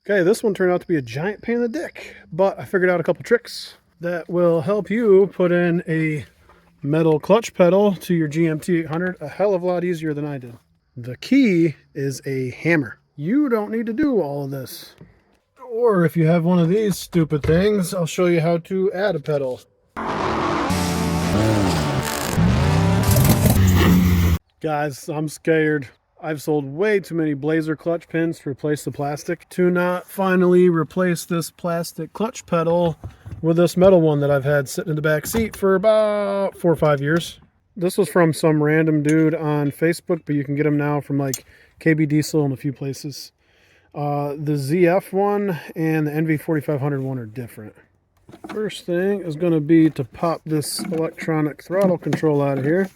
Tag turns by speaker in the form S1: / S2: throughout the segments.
S1: Okay, this one turned out to be a giant pain in the dick, but I figured out a couple tricks that will help you put in a metal clutch pedal to your GMT 800 a hell of a lot easier than I did. The key is a hammer. You don't need to do all of this. Or if you have one of these stupid things, I'll show you how to add a pedal. Guys, I'm scared. I've sold way too many Blazer clutch pins to replace the plastic. To not finally replace this plastic clutch pedal with this metal one that I've had sitting in the back seat for about 4 or 5 years. This was from some random dude on Facebook, but you can get them now from like KB Diesel and a few places. The ZF one and the NV4500 one are different. First thing is going to be to pop this electronic throttle control out of here.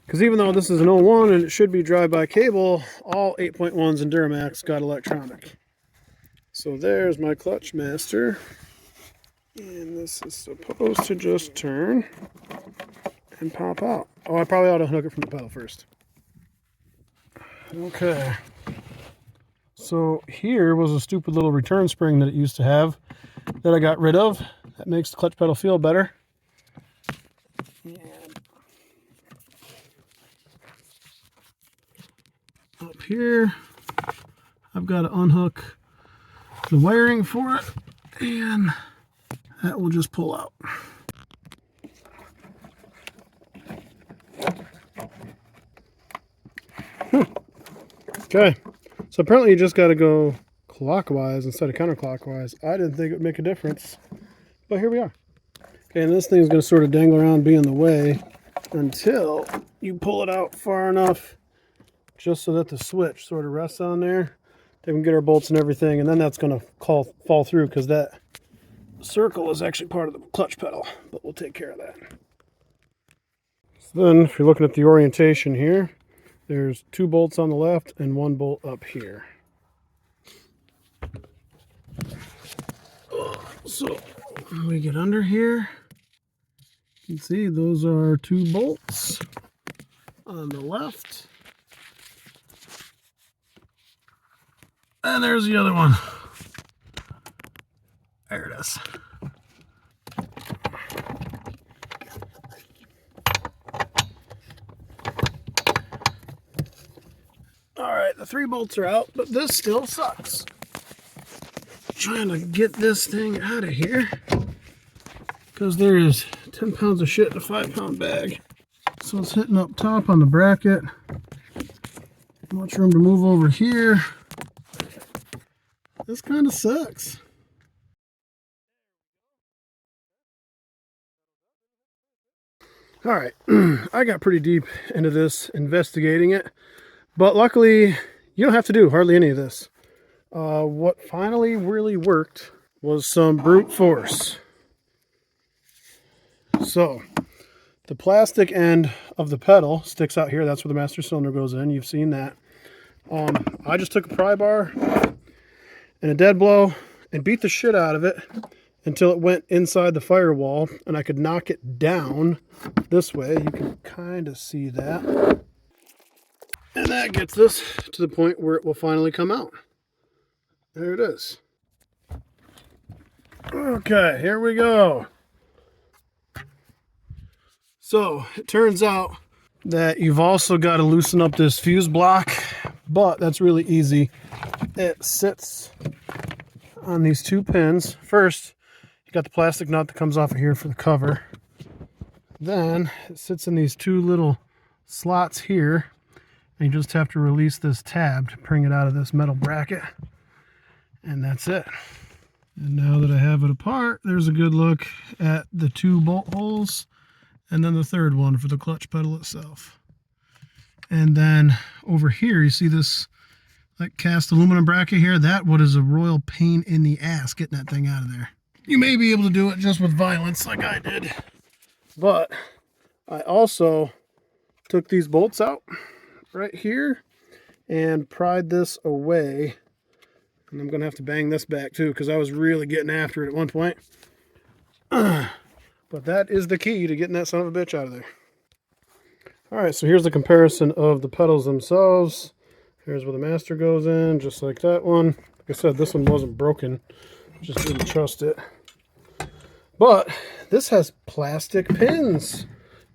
S1: Because even though this is an 01 and it should be drive-by cable, all 8.1s in Duramax got electronic. So there's my clutch master. And this is supposed to just turn and pop out. Oh, I probably ought to hook it from the pedal first. Okay. So here was a stupid little return spring that it used to have that I got rid of. That makes the clutch pedal feel better. And up here, I've got to unhook the wiring for it, and that will just pull out. Okay, so apparently you just got to go clockwise instead of counterclockwise. I didn't think it would make a difference, but here we are. Okay, and this thing is going to sort of dangle around, be in the way until you pull it out far enough just so that the switch sort of rests on there. Then we can get our bolts and everything, and then that's going to fall through because that circle is actually part of the clutch pedal, but we'll take care of that. So then, if you're looking at the orientation here, there's 2 bolts on the left and 1 bolt up here. So when we get under here, you can see those are 2 bolts on the left. And there's the other one. There it is. Alright, the 3 bolts are out, but this still sucks. Trying to get this thing out of here because there is 10 pounds of shit in a 5-pound bag. So it's hitting up top on the bracket. Much room to move over here. This kind of sucks. All right, I got pretty deep into this investigating it, but luckily you don't have to do hardly any of this. What finally really worked was some brute force. So the plastic end of the pedal sticks out here. That's where the master cylinder goes in. You've seen that. I just took a pry bar and a dead blow and beat the shit out of it until it went inside the firewall and I could knock it down this way. You can kind of see that. And that gets us to the point where it will finally come out. There it is. Okay, here we go. So it turns out that you've also got to loosen up this fuse block, but that's really easy. It sits on these 2 pins. First, you got the plastic nut that comes off of here for the cover. Then it sits in these 2 little slots here, and you just have to release this tab to bring it out of this metal bracket, and that's it. And now that I have it apart, there's a good look at the 2 bolt holes, and then the 3rd one for the clutch pedal itself. And then over here, you see this like cast aluminum bracket here. That what is a royal pain in the ass getting that thing out of there. You may be able to do it just with violence like I did, but I also took these bolts out right here and pried this away. And I'm gonna have to bang this back too because I was really getting after it at one point. But that is the key to getting that son of a bitch out of there. All right, so here's the comparison of the pedals themselves. Here's where the master goes in, just like that one. Like I said, this one wasn't broken. Just didn't trust it. But this has plastic pins,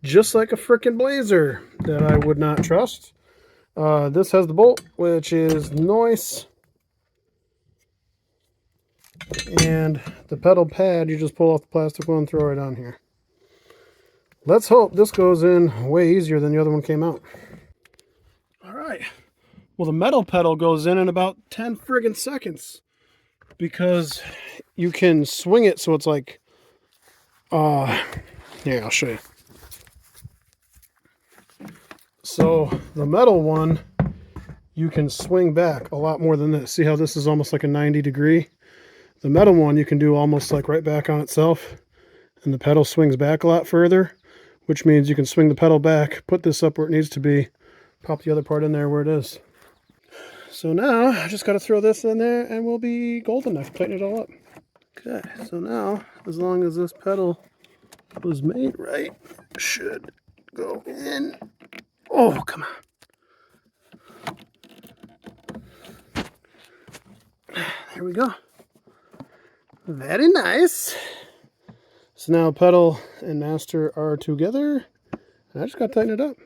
S1: just like a frickin' Blazer that I would not trust. This has the bolt, which is nice. And the pedal pad, you just pull off the plastic one and throw it on here. Let's hope this goes in way easier than the other one came out. All right. Well, the metal pedal goes in about 10 friggin' seconds because you can swing it so it's like, yeah, I'll show you. So the metal one, you can swing back a lot more than this. See how this is almost like a 90-degree? The metal one, you can do almost like right back on itself, and the pedal swings back a lot further, which means you can swing the pedal back, put this up where it needs to be, pop the other part in there where it is. So now I just got to throw this in there and we'll be golden. I can tighten it all up. Okay, so now as long as this pedal was made right, it should go in. Oh, come on. There we go. Very nice. So now pedal and master are together. I just got to tighten it up.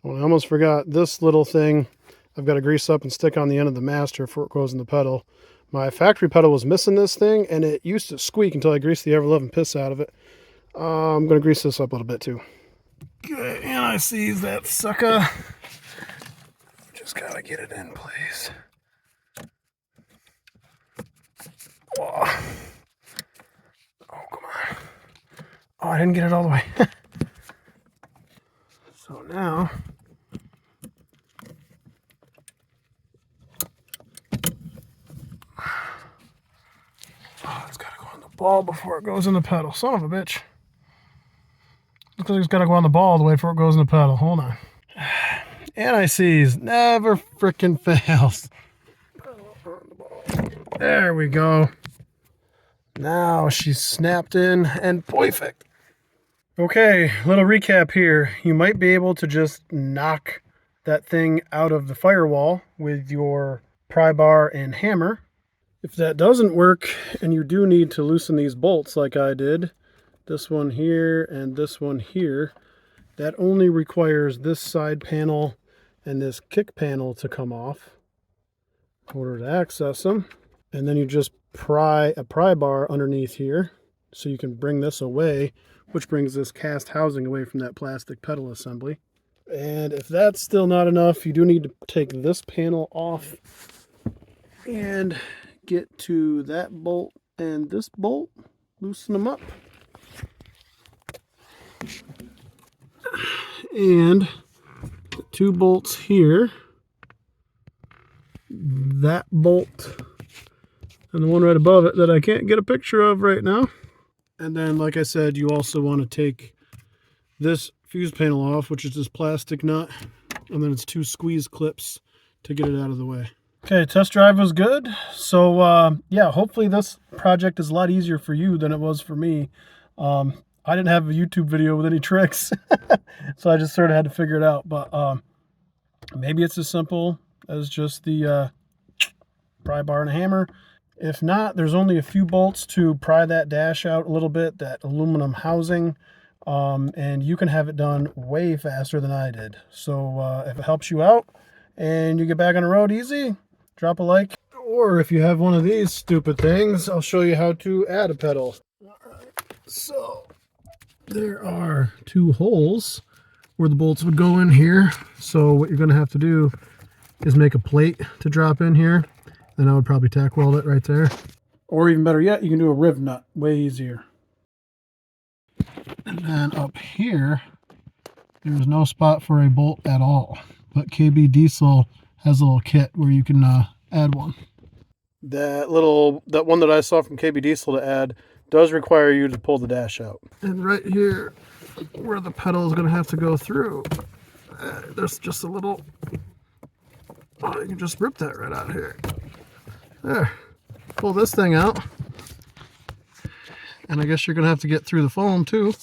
S1: Oh, I almost forgot this little thing. I've got to grease up and stick on the end of the master before it goes in the pedal. My factory pedal was missing this thing, and it used to squeak until I greased the ever-loving piss out of it. I'm going to grease this up a little bit too. Okay, and I seize that sucker. Just got to get it in place. Oh, come on. Oh, I didn't get it all the way. So now, it's got to go on the ball before it goes in the pedal. Son of a bitch. Looks like it's got to go on the ball the way before it goes in the pedal. Hold on. Anti-seize never frickin' fails. There we go. Now she's snapped in and perfect. Okay, little recap here. You might be able to just knock that thing out of the firewall with your pry bar and hammer. If that doesn't work and you do need to loosen these bolts like I did, this one here and this one here, that only requires this side panel and this kick panel to come off in order to access them. And then you just pry a pry bar underneath here so you can bring this away, which brings this cast housing away from that plastic pedal assembly. And if that's still not enough, you do need to take this panel off and get to that bolt and this bolt, loosen them up. And the two bolts here, that bolt and the one right above it that I can't get a picture of right now. And then, like I said, you also want to take this fuse panel off, which is this plastic nut, and then it's two squeeze clips to get it out of the way. Okay, test drive was good. So yeah, hopefully this project is a lot easier for you than it was for me. I didn't have a YouTube video with any tricks, so I just sort of had to figure it out. But maybe it's as simple as just the pry bar and a hammer. If not, there's only a few bolts to pry that dash out a little bit, that aluminum housing, and you can have it done way faster than I did. So if it helps you out and you get back on the road easy, drop a like. Or if you have one of these stupid things, I'll show you how to add a pedal. All right, so there are two holes where the bolts would go in here. So what you're going to have to do is make a plate to drop in here. Then I would probably tack weld it right there. Or even better yet, you can do a riv nut, way easier. And then up here, there's no spot for a bolt at all. But KB Diesel has a little kit where you can add one. That one that I saw from KB Diesel to add does require you to pull the dash out. And right here, where the pedal is going to have to go through, there's just a little, oh, you can just rip that right out of here. There, pull this thing out. And I guess you're going to have to get through the foam too.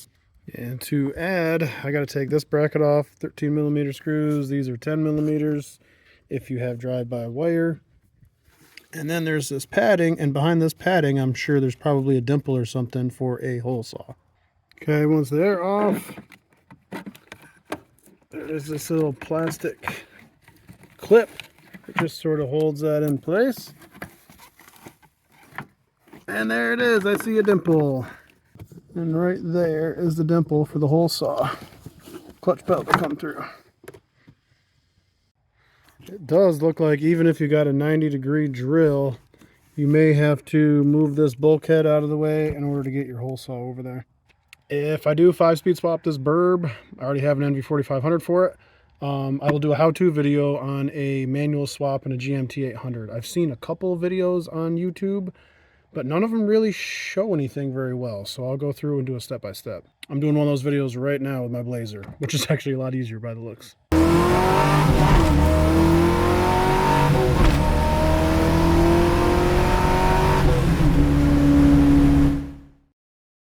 S1: And to add, I got to take this bracket off, 13 millimeter screws. These are 10 millimeters if you have drive-by wire. And then there's this padding, and behind this padding, I'm sure there's probably a dimple or something for a hole saw. Okay, once they're off, there's this little plastic clip that just sort of holds that in place. And there it is, I see a dimple. And right there is the dimple for the hole saw. Clutch belt to come through. It does look like even if you got a 90-degree drill, you may have to move this bulkhead out of the way in order to get your hole saw over there. If I do 5-speed swap this burb, I already have an NV4500 for it. I will do a how-to video on a manual swap and a GMT 800. I've seen a couple of videos on YouTube, but none of them really show anything very well. So I'll go through and do a step-by-step. I'm doing one of those videos right now with my Blazer, which is actually a lot easier by the looks.